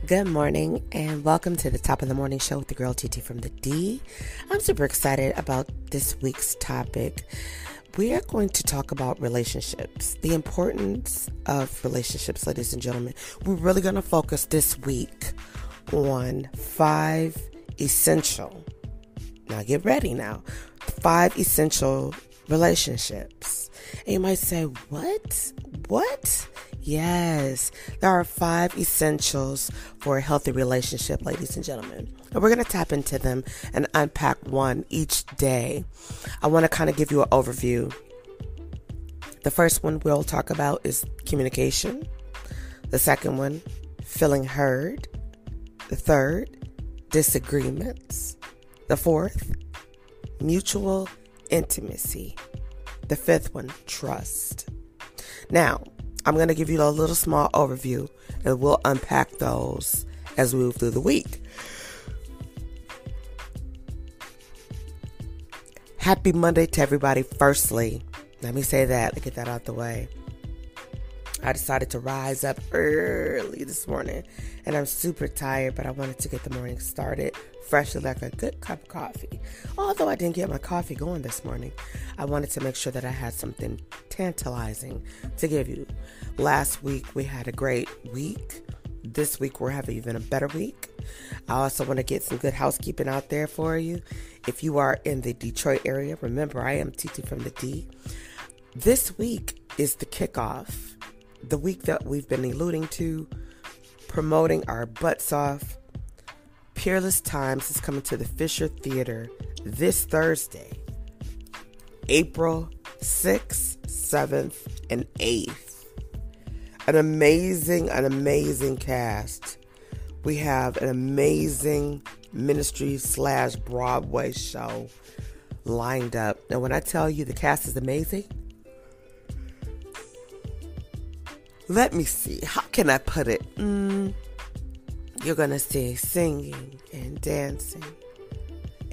Good morning and welcome to the top of the morning show with the girl TT from the D. I'm super excited about this week's topic. We are going to talk about relationships, the importance of relationships, ladies and gentlemen. We're really going to focus this week on 5 essential, now get ready now, 5 essential relationships. And you might say, what? Yes, there are 5 essentials for a healthy relationship, ladies and gentlemen. And we're going to tap into them and unpack one each day. I want to kind of give you an overview. The first one we'll talk about is communication. The second one, feeling heard. The third, disagreements. The fourth, mutual intimacy. The fifth one, trust. Now, I'm going to give you a little small overview and we'll unpack those as we move through the week. Happy Monday to everybody. Firstly, let me say that to get that out the way. I decided to rise up early this morning and I'm super tired, but I wanted to get the morning started freshly like a good cup of coffee. Although I didn't get my coffee going this morning, I wanted to make sure that I had something tantalizing to give you. Last week we had a great week. This week we're having even a better week. I also want to get some good housekeeping out there for you. If you are in the Detroit area, remember I am TT from the D. This week is the kickoff. The week that we've been alluding to, promoting our butts off. Peerless Times is coming to the Fisher Theater this Thursday, April 6th, 7th, and 8th. An amazing cast. We have an amazing ministry / Broadway show lined up. And when I tell you the cast is amazing, let me see. How can I put it? You're going to see singing and dancing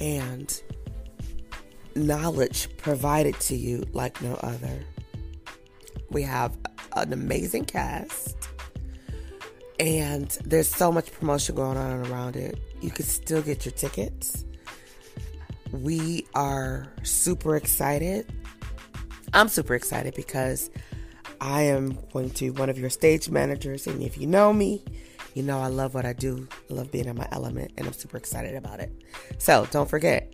and knowledge provided to you like no other. We have an amazing cast and there's so much promotion going on around it. You can still get your tickets. We are super excited. I'm super excited because I am going to be one of your stage managers, and if you know me, you know I love what I do. I love being in my element, and I'm super excited about it. So don't forget,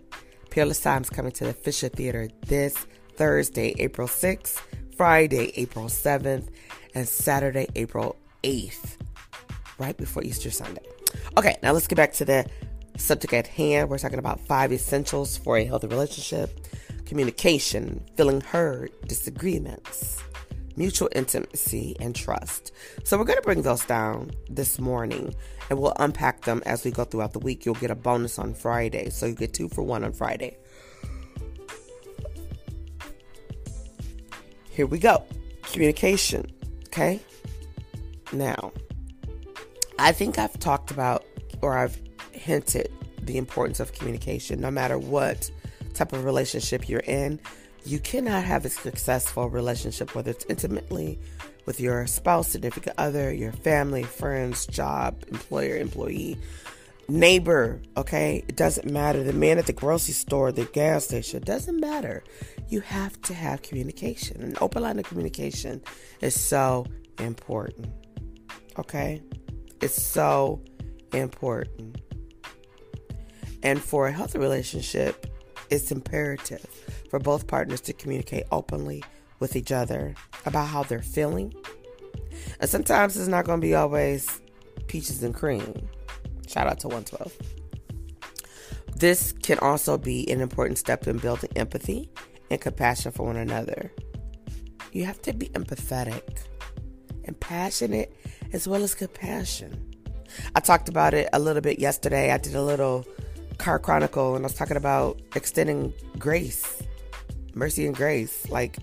Peerless Times coming to the Fisher Theater this Thursday, April 6th, Friday, April 7th, and Saturday, April 8th, right before Easter Sunday. Okay, now let's get back to the subject at hand. We're talking about 5 essentials for a healthy relationship: communication, feeling heard, disagreements, mutual intimacy, and trust. So we're going to bring those down this morning and we'll unpack them as we go throughout the week. You'll get a bonus on Friday. So you get 2 for 1 on Friday. Here we go. Communication. Okay. Now, I think I've talked about, or I've hinted the importance of communication. No matter what type of relationship you're in, you cannot have a successful relationship, whether it's intimately with your spouse, significant other, your family, friends, job, employer, employee, neighbor, okay? It doesn't matter. The man at the grocery store, the gas station, it doesn't matter. You have to have communication. An open line of communication is so important, okay? It's so important. And for a healthy relationship, it's imperative for both partners to communicate openly with each other about how they're feeling. And sometimes it's not going to be always peaches and cream. Shout out to 112. This can also be an important step in building empathy and compassion for one another. You have to be empathetic and passionate as well as compassion. I talked about it a little bit yesterday. I did a little car chronicle and I was talking about extending grace, mercy and grace. Like,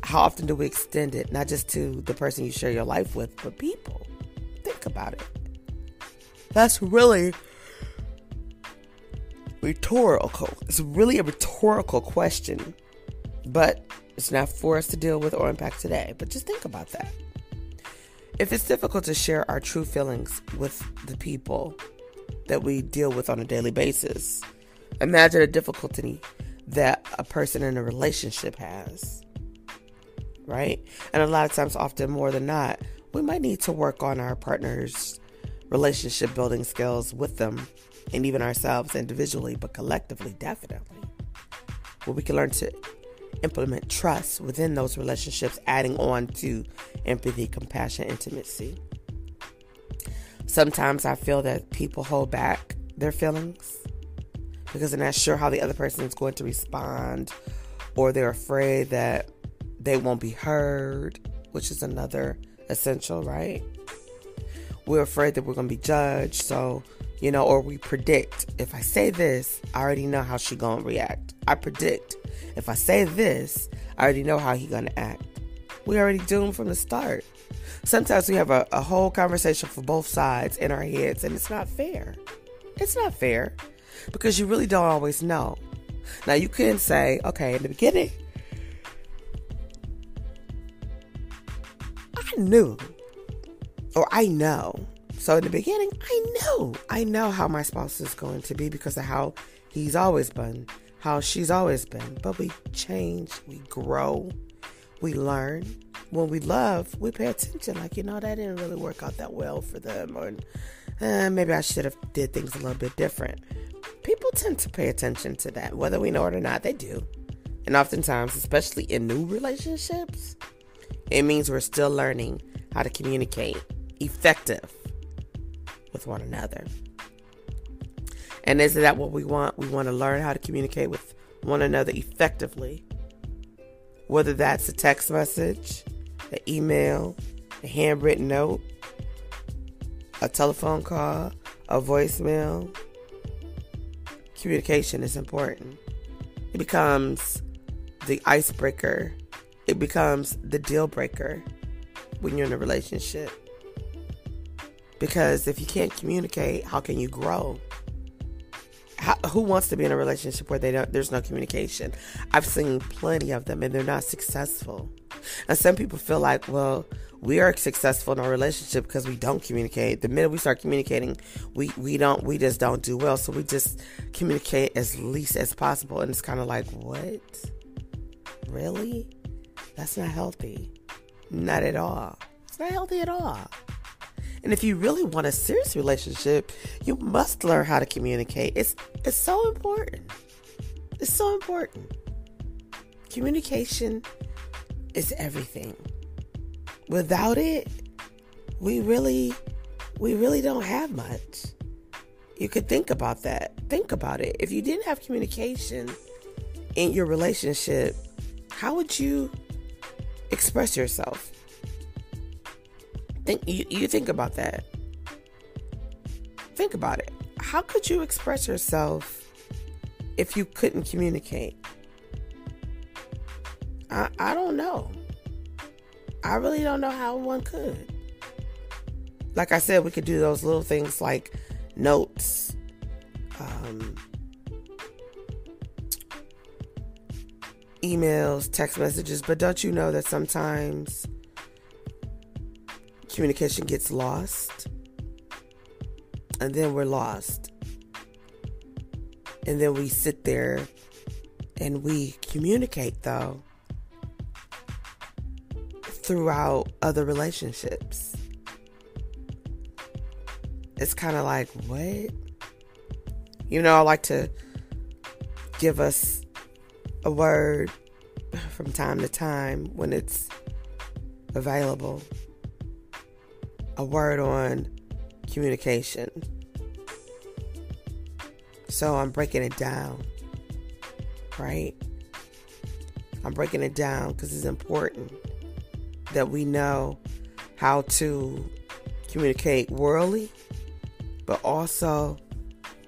how often do we extend it? Not just to the person you share your life with, but people. Think about it. That's really rhetorical. It's really a rhetorical question, but it's not for us to deal with or unpack today. But just think about that. If it's difficult to share our true feelings with the people that we deal with on a daily basis, imagine a difficulty that a person in a relationship has, right? And a lot of times, often more than not, we might need to work on our partner's relationship building skills with them, and even ourselves individually, but collectively, definitely. Where we can learn to implement trust within those relationships, adding on to empathy, compassion, intimacy. Sometimes I feel that people hold back their feelings because they're not sure how the other person is going to respond, or they're afraid that they won't be heard, which is another essential, right? We're afraid that we're going to be judged, so, or we predict, if I say this, I already know how she going to react. I predict, if I say this, I already know how he going to act. We already doomed from the start. Sometimes we have a whole conversation for both sides in our heads, and it's not fair. It's not fair because you really don't always know. Now, you can say, okay, in the beginning, I knew, or I know. So in the beginning, I know how my spouse is going to be because of how he's always been, how she's always been. But we change, we grow, we learn. When we love, we pay attention. Like, that didn't really work out that well for them. Or maybe I should have did things a little bit different. People tend to pay attention to that. Whether we know it or not, they do. And oftentimes, especially in new relationships, it means we're still learning how to communicate effective with one another. And isn't that what we want? We want to learn how to communicate with one another effectively. Whether that's a text message, an email, a handwritten note, a telephone call, a voicemail. Communication is important. It becomes the icebreaker. It becomes the deal breaker when you're in a relationship. Because if you can't communicate, how can you grow? Who wants to be in a relationship where there's no communication? I've seen plenty of them, and they're not successful. And some people feel like, well, we are successful in our relationship because we don't communicate. The minute we start communicating, we just don't do well. So we just communicate as least as possible. And it's kind of like, what? Really? That's not healthy. Not at all. It's not healthy at all. And if you really want a serious relationship, you must learn how to communicate. It's so important. It's so important. Communication is everything. Without it, we really don't have much. You could think about that. Think about it. If you didn't have communication in your relationship, how would you express yourself? You think about that. Think about it. How could you express yourself if you couldn't communicate? I don't know. I really don't know how one could. Like I said, we could do those little things like notes, emails, text messages, but don't you know that sometimes communication gets lost, and then we're lost, and then we sit there and we communicate though throughout other relationships. It's kind of like, what? I like to give us a word from time to time when it's available. A word on communication. So I'm breaking it down, right? I'm breaking it down because it's important that we know how to communicate worldly, but also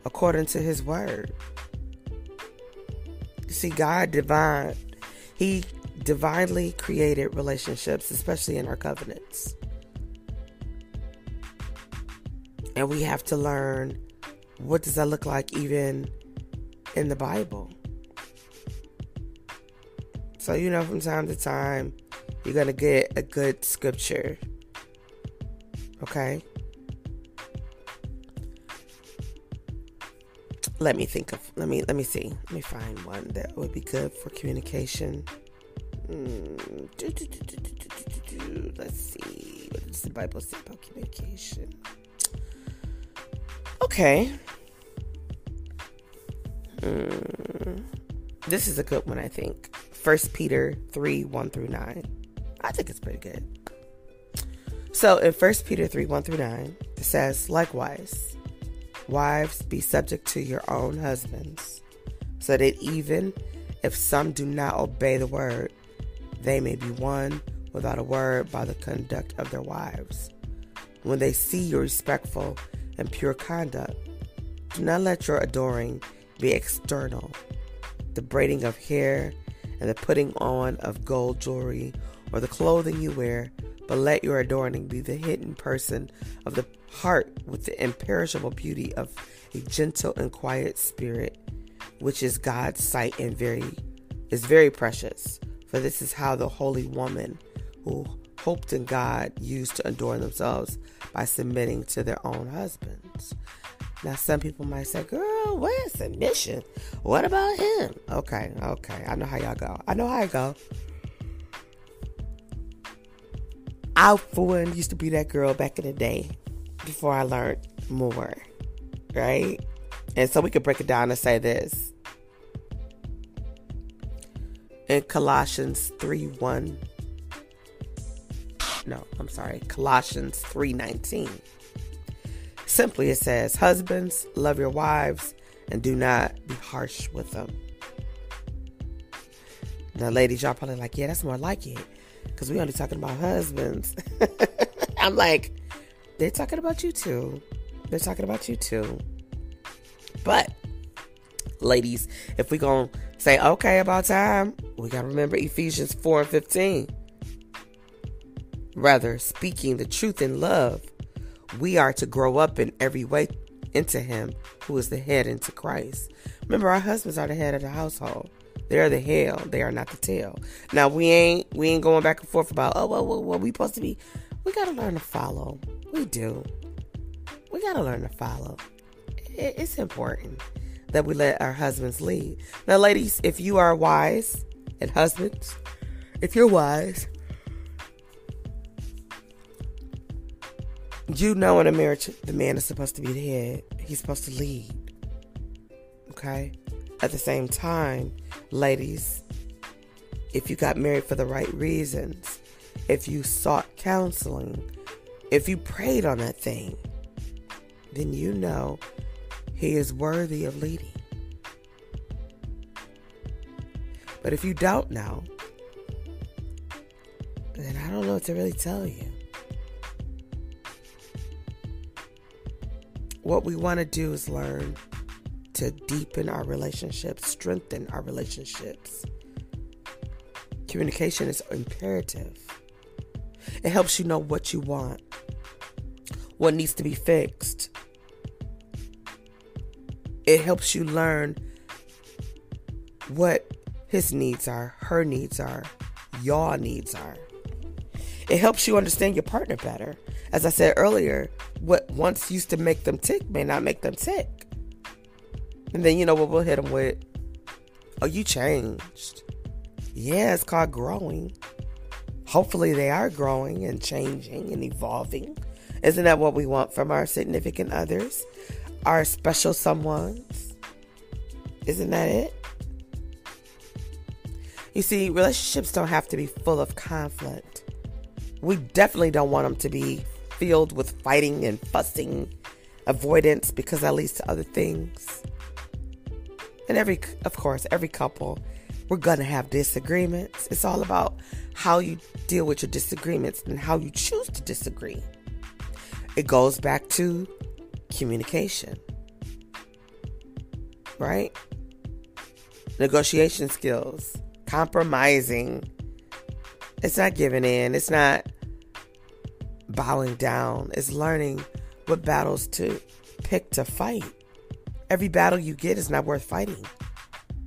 according to His word. You see, He divinely created relationships, especially in our covenants. And we have to learn, what does that look like even in the Bible? So, from time to time, you're going to get a good scripture Okay? Let me see. Let me find one that would be good for communication. Let's see. What does the Bible say about communication? Okay. This is a good one, I think. 1 Peter 3, 1 through 9. I think it's pretty good. So in 1 Peter 3, 1 through 9, it says, likewise, wives, be subject to your own husbands, so that even if some do not obey the word, they may be won without a word by the conduct of their wives. When they see your respectful and pure conduct, do not let your adoring be external, the braiding of hair and the putting on of gold jewelry or the clothing you wear, but let your adorning be the hidden person of the heart with the imperishable beauty of a gentle and quiet spirit, which is God's sight and is very precious. For this is how the holy woman who hoped in God used to adorn themselves, by submitting to their own husbands. Now, some people might say, girl, where's submission? What about him? Okay. I know how y'all go. I know how I go. I, for one, used to be that girl back in the day before I learned more, right? And so we could break it down and say this. In Colossians 3:19. Simply it says, husbands, love your wives and do not be harsh with them. Now, ladies, y'all probably like, yeah, that's more like it, because we only talking about husbands. I'm like, they're talking about you too. But, ladies, if we gonna say, okay, about time, we gotta remember Ephesians 4:15. Rather, speaking the truth in love, we are to grow up in every way into him who is the head, into Christ. Remember, our husbands are the head of the household. They're the head. They are not the tail. Now, we ain't going back and forth about, what we supposed to be. We got to learn to follow. We do. We got to learn to follow. It's important that we let our husbands lead. Now, ladies, if you are wise, and husbands, if you're wise, you know, in a marriage, the man is supposed to be the head. He's supposed to lead. Okay? At the same time, ladies, if you got married for the right reasons, if you sought counseling, if you prayed on that thing, then you know he is worthy of leading. But if you don't know, then I don't know what to really tell you. What we want to do is learn to deepen our relationships, strengthen our relationships. Communication is imperative. It helps you know what you want, what needs to be fixed. It helps you learn what his needs are, her needs are, your needs are. It helps you understand your partner better. As I said earlier, what once used to make them tick may not make them tick. And then, you know what, we'll hit them with, oh, you changed. Yeah, it's called growing. Hopefully they are growing and changing and evolving. Isn't that what we want from our significant others? Our special someones? Isn't that it? You see, relationships don't have to be full of conflict. We definitely don't want them to be filled with fighting and fussing, avoidance, because that leads to other things. And every couple, we're going to have disagreements. It's all about how you deal with your disagreements and how you choose to disagree. It goes back to communication, right? Negotiation skills, compromising. It's not giving in. It's not bowing down. It's learning what battles to pick to fight. Every battle you get is not worth fighting.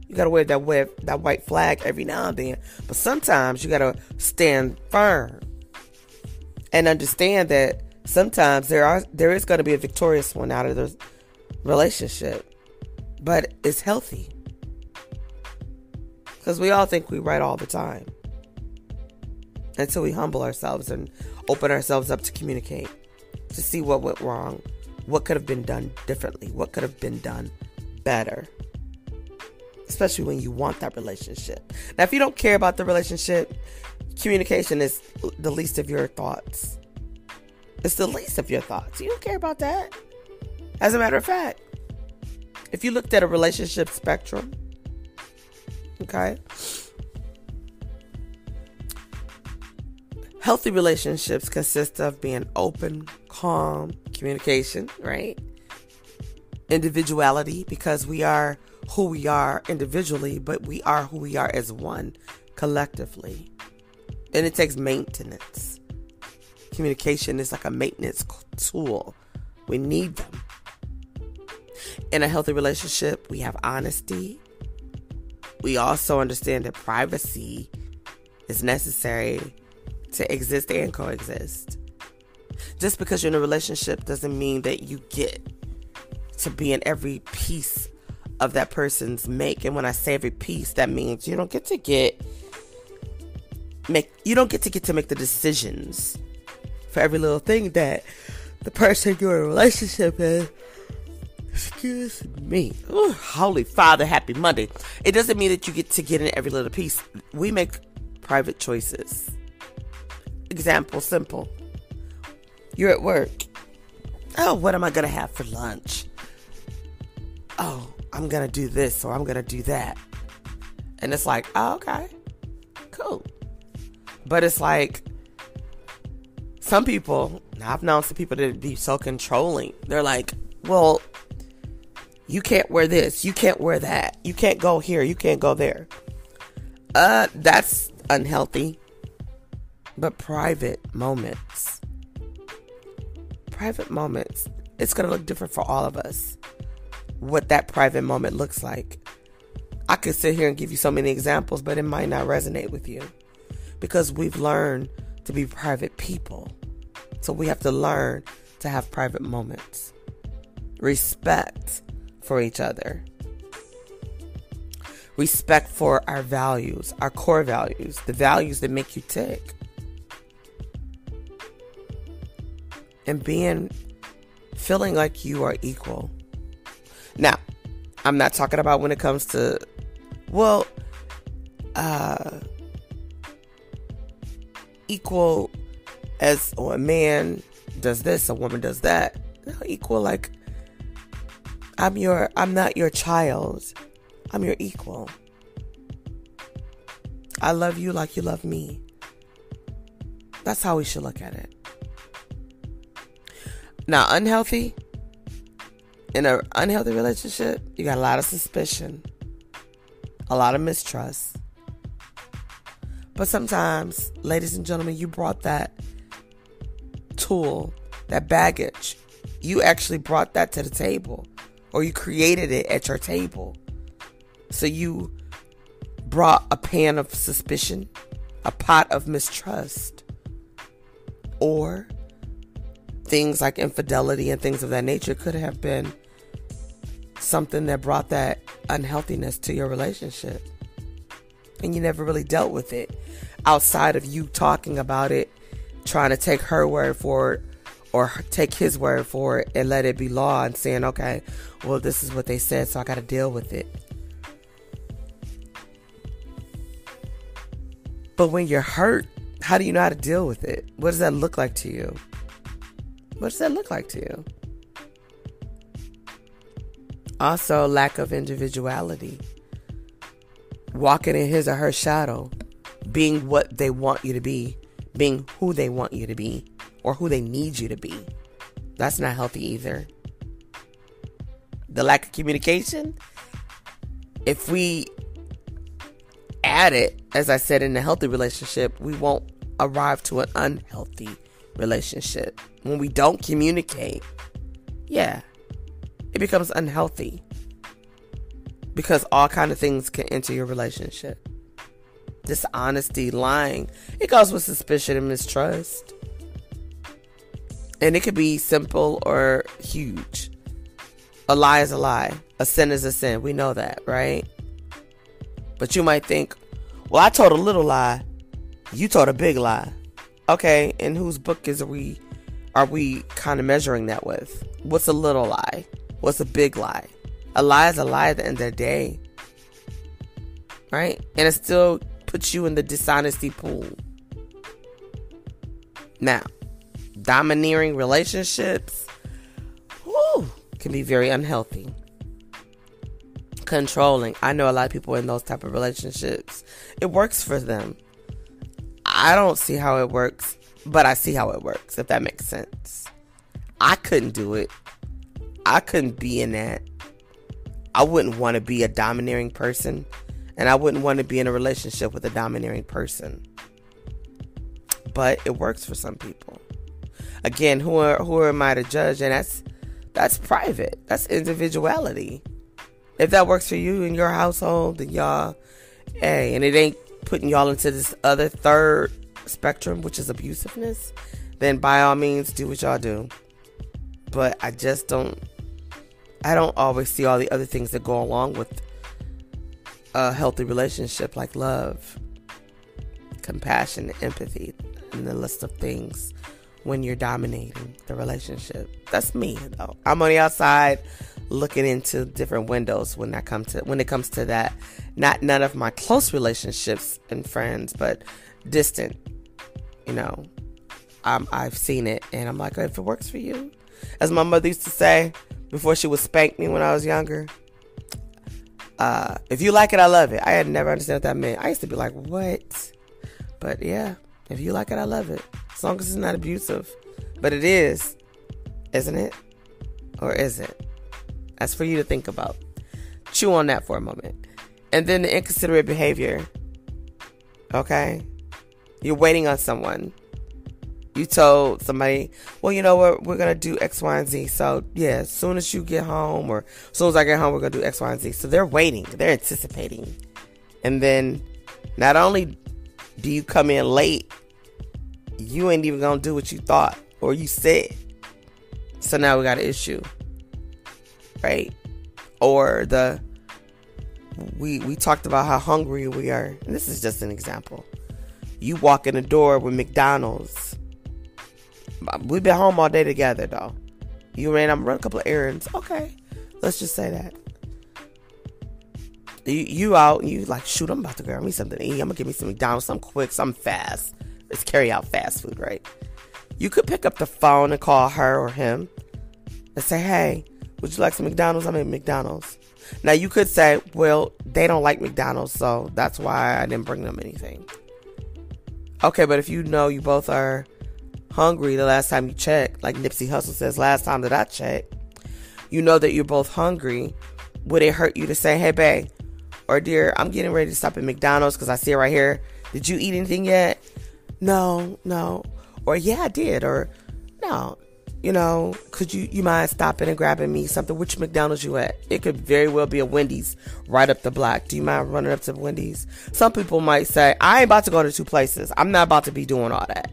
You got to wear that white flag every now and then. But sometimes you got to stand firm and understand that Sometimes there is going to be a victorious one out of the relationship, but it's healthy, because we all think we right all the time until we humble ourselves and open ourselves up to communicate, to see what went wrong, what could have been done differently, what could have been done better, especially when you want that relationship. Now, if you don't care about the relationship, communication is the least of your thoughts. It's the least of your thoughts. You don't care about that. As a matter of fact, if you looked at a relationship spectrum, okay, healthy relationships consist of being open, calm, communication, right? Individuality, because we are who we are individually, but we are who we are as one collectively. And it takes maintenance. Communication is like a maintenance tool. We need them. In a healthy relationship, we have honesty. We also understand that privacy is necessary to exist and coexist. Just because you're in a relationship doesn't mean that you get to be in every piece of that person's make. And when I say every piece, that means you don't get to make the decisions for every little thing that the person you're in a relationship is. Excuse me. Ooh, Holy Father, happy Monday. It doesn't mean that you get to get in every little piece. We make private choices. Example, simple. You're at work. Oh, what am I going to have for lunch? Oh, I'm going to do this or I'm going to do that. And it's like, oh, okay, cool. But it's like, some people, now I've known some people that be so controlling. They're like, well, you can't wear this. You can't wear that. You can't go here. You can't go there. That's unhealthy. But private moments, it's going to look different for all of us. What that private moment looks like. I could sit here and give you so many examples, but it might not resonate with you. Because we've learned to be private people. So we have to learn to have private moments. Respect for each other. Respect for our values, our core values, the values that make you tick. And feeling like you are equal. Now, I'm not talking about when it comes to, equal as a man does this, a woman does that. No, equal like I'm not your child. I'm your equal. I love you like you love me. That's how we should look at it. Now, in an unhealthy relationship, you got a lot of suspicion, a lot of mistrust. But sometimes, ladies and gentlemen, you brought that tool, that baggage. You actually brought that to the table, or you created it at your table. So you brought a pan of suspicion, a pot of mistrust, or things like infidelity and things of that nature could have been something that brought that unhealthiness to your relationship. And you never really dealt with it outside of you talking about it, trying to take her word for it or take his word for it and let it be law and saying, okay, well, this is what they said, so I got to deal with it. But when you're hurt, how do you know how to deal with it? What does that look like to you? What does that look like to you? Also, lack of individuality. Walking in his or her shadow. Being what they want you to be. Being who they want you to be. Or who they need you to be. That's not healthy either. The lack of communication. If we add it, as I said, in a healthy relationship, we won't arrive to an unhealthy relationship. When we don't communicate, it becomes unhealthy. Because all kind of things can enter your relationship. Dishonesty, lying, it goes with suspicion and mistrust. And it could be simple or huge. A lie is a lie. A sin is a sin. We know that, right? But you might think, well, I told a little lie. You told a big lie. Okay, and whose book are we kind of measuring that with? What's a little lie? What's a big lie? A lie is a lie at the end of the day. Right? And it still puts you in the dishonesty pool. Now, domineering relationships, can be very unhealthy. Controlling. I know a lot of people in those type of relationships. It works for them. I don't see how it works, but I see how it works, if that makes sense. I couldn't do it. I couldn't be in that. I wouldn't want to be a domineering person, and I wouldn't want to be in a relationship with a domineering person. But it works for some people. Again, who am I to judge? And that's private. That's individuality. If that works for you in your household, then y'all, and it ain't putting y'all into this other third spectrum, which is abusiveness, then by all means do what y'all do. But I don't always see all the other things that go along with a healthy relationship, like love, compassion, empathy, and the list of things when you're dominating the relationship. That's me, though. I'm on the outside looking into different windows when it comes to that. None of my close relationships and friends, but distant. I've seen it, and I'm like, if it works for you, as my mother used to say before she would spank me when I was younger, if you like it, I love it. I had never understood what that meant. I used to be like, what? But yeah, if you like it, I love it. As long as it's not abusive. But it is, isn't it? Or is it? That's for you to think about. Chew on that for a moment. And then the inconsiderate behavior. Okay? You're waiting on someone. You told somebody, well, you know what? We're going to do X, Y, and Z. So, yeah, as soon as you get home, or as soon as I get home, we're going to do X, Y, and Z. So they're waiting. They're anticipating. And then not only do you come in late, you ain't even going to do what you thought or you said. So now we got an issue. Right? Or we talked about how hungry we are. And this is just an example. You walk in the door with McDonald's. We've been home all day together, though. I'm running a couple of errands. Okay. Let's just say that. You out, you like, shoot, I'm about to grab me something to eat. I'm going to give me some McDonald's, something quick, something fast. It's carry out fast food, right? You could pick up the phone and call her or him and say, hey, would you like some McDonald's? I'm at McDonald's. Now, you could say, well, they don't like McDonald's, so that's why I didn't bring them anything. Okay, but if you know you both are hungry the last time you checked, like Nipsey Hussle says, last time that I checked, you know that you're both hungry. Would it hurt you to say, hey, babe, or dear, I'm getting ready to stop at McDonald's because I see it right here. Did you eat anything yet? No. Or yeah, I did. Or no, could you mind stopping and grabbing me something? Which McDonald's you at? It could very well be a Wendy's right up the block. Do you mind running up to Wendy's? Some people might say, I ain't about to go to two places. I'm not about to be doing all that.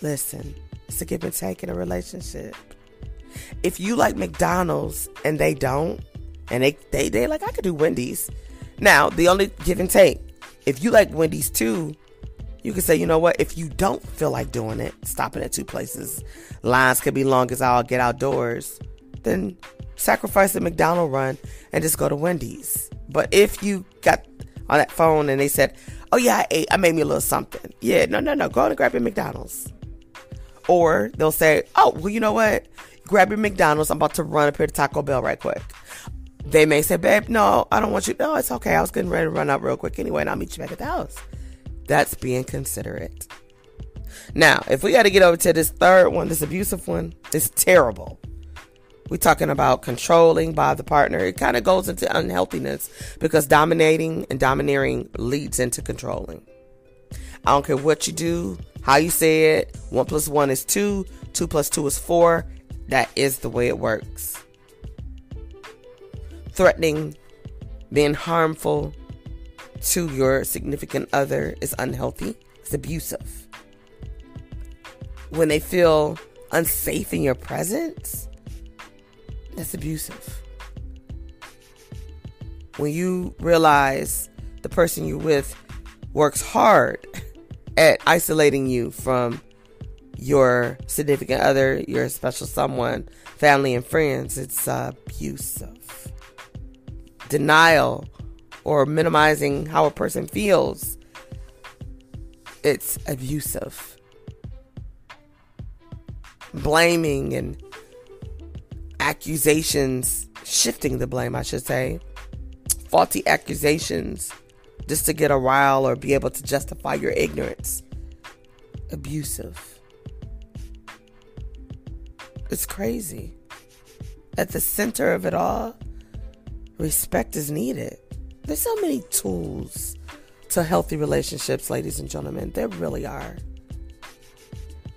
Listen, it's a give and take in a relationship. If you like McDonald's and they don't, and they like, I could do Wendy's. Now, the only give and take, if you like Wendy's too, you can say, you know what, if you don't feel like doing it, stopping at two places, lines could be long as I'll get outdoors, then sacrifice the McDonald's run and just go to Wendy's. But if you got on that phone and they said, oh yeah, I made me a little something. Yeah, no, go on and grab your McDonald's. Or they'll say, oh, well, you know what, grab your McDonald's, I'm about to run up here to Taco Bell right quick. They may say, babe, no, I don't want you. No, it's okay. I was getting ready to run out real quick anyway, and I'll meet you back at the house. That's being considerate. Now, if we got to get over to this third one, this abusive one, it's terrible. We're talking about controlling by the partner. It kind of goes into unhealthiness because dominating and domineering leads into controlling. I don't care what you do, how you say it. 1 + 1 is 2. 2 + 2 is 4. That is the way it works. Threatening, being harmful to your significant other is unhealthy. It's abusive. when they feel unsafe in your presence, that's abusive. When you realize the person you're with works hard at isolating you from your significant other, your special someone, family and friends, it's abusive. Denial or minimizing how a person feels, it's abusive. Blaming and accusations, shifting the blame, I should say. Faulty accusations just to get a rile or be able to justify your ignorance. Abusive. It's crazy. At the center of it all, respect is needed. There's so many tools to healthy relationships, ladies and gentlemen. There really are.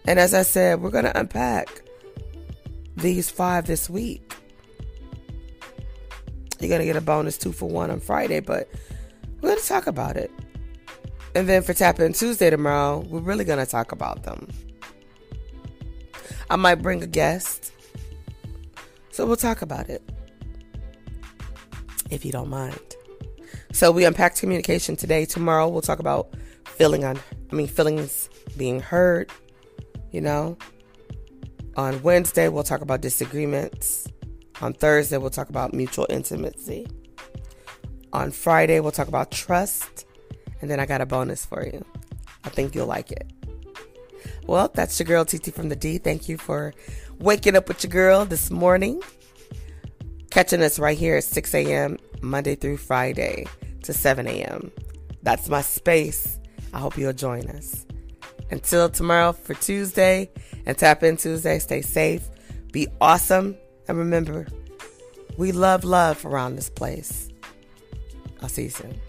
And as I said, we're going to unpack these 5 this week. You're going to get a bonus 2 for 1 on Friday, but we're going to talk about it. And then for Tap In Tuesday tomorrow, we're really going to talk about them. I might bring a guest, so we'll talk about it, if you don't mind. So we unpacked communication today. Tomorrow we'll talk about feelings being heard, On Wednesday we'll talk about disagreements. On Thursday we'll talk about mutual intimacy. On Friday we'll talk about trust. And then I got a bonus for you. I think you'll like it. Well, that's your girl TT from the D. Thank you for waking up with your girl this morning. Catching us right here at 6 a.m. Monday through Friday to 7 a.m. That's my space. I hope you'll join us. Until tomorrow for Tuesday and Tap In Tuesday, stay safe, be awesome, and remember, we love around this place. I'll see you soon.